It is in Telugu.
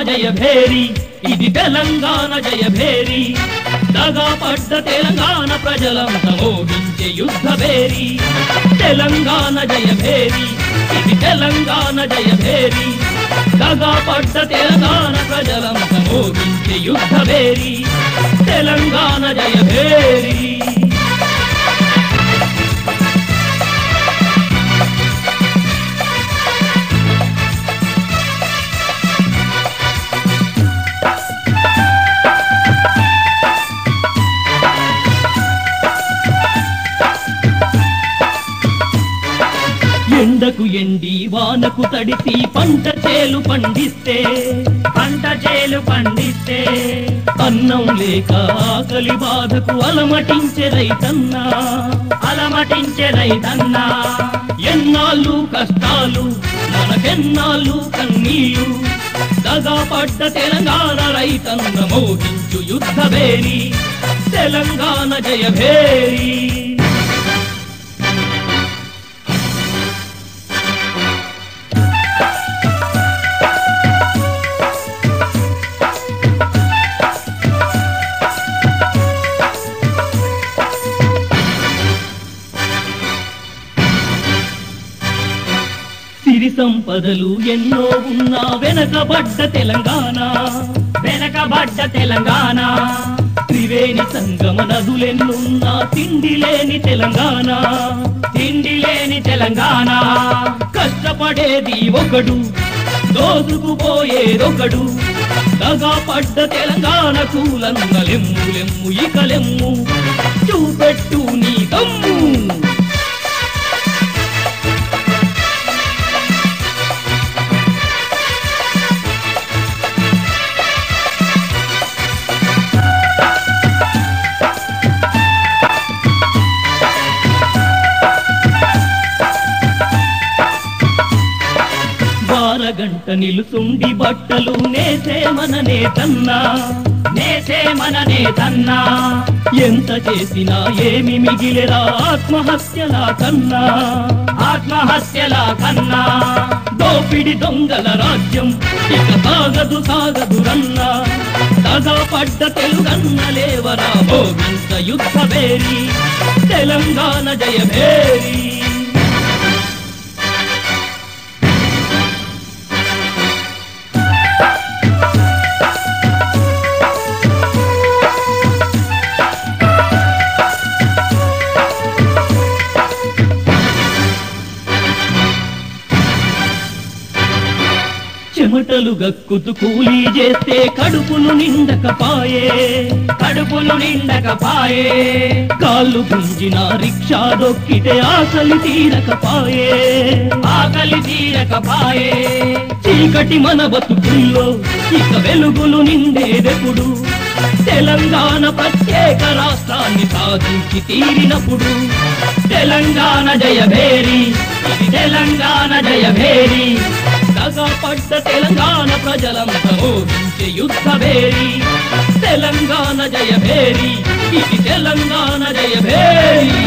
జయ భేరి ఇది తెలంగాణ జయ భేరి దగాపడ్డ తెలంగాణ ప్రజలంతా మోగించే యుద్ధ భేరి తెలంగాణ జయ భేరి ఇది తెలంగాణ జయ భేరి దగాపడ్డ తెలంగాణ ప్రజలంతా మోగించే యుద్ధ భేరి తెలంగాణ జయ భేరి ఎండకు ఎండి వానకు తడిసి పంట చేలు పండిస్తే అన్నం లేక ఆకలి బాధకు అలమటించే రైతన్నా ఎన్నాళ్ళు కష్టాలు మనకెన్నాళ్ళు కన్నీళ్ళు దగాపడ్డ తెలంగాణ రైతన్న మోగించు యుద్ధ భేరి తెలంగాణ జయ భేరి సిరి సంపదలు ఎన్నో ఉన్నా వెనకబడ్డ తెలంగాణ త్రివేణి సంగమ నదులెన్నున్నా తిండి లేని తెలంగాణ కష్టపడేది ఒకడు దోసుకుపోయేదొకడు దగాపడ్డ తెలంగాణ కూలన్న లెమ్ము ఇక లెమ్ము చూపెట్టు నీ దమ్ము గంట నిలుసుండి బట్టలు నేసే మన నేతన్నా ఎంత చేసినా ఏమి మిగిలిరా ఆత్మహత్యలా కన్నా దోపిడి దొంగల రాజ్యం ఇక సాగదు రన్నా దగాపడ్డ తెలుగన్న లేవరా మోగించ యుద్ధ భేరి తెలంగాణ జయ భేరి చెమటలు గక్కుతూ కూలీ చేస్తే కడుపులు నిండకపాయే కాళ్ళు గుంజిన రిక్షా దొక్కితే ఆకలి తీరకపాయే చీకటి మన బతుకుల్లో ఇక వెలుగులు నిండేదెప్పుడు తెలంగాణ ప్రత్యేక రాష్ట్రాన్ని సాధించి తీరినప్పుడు తెలంగాణ జయ భేరి ఇది తెలంగాణ జయ భేరి దగాపడ్డ తెలంగాణ ప్రజలంతా మోగించే యుద్ధ భేరి తెలంగాణ జయ భేరి ఇది తెలంగాణ జయ భేరి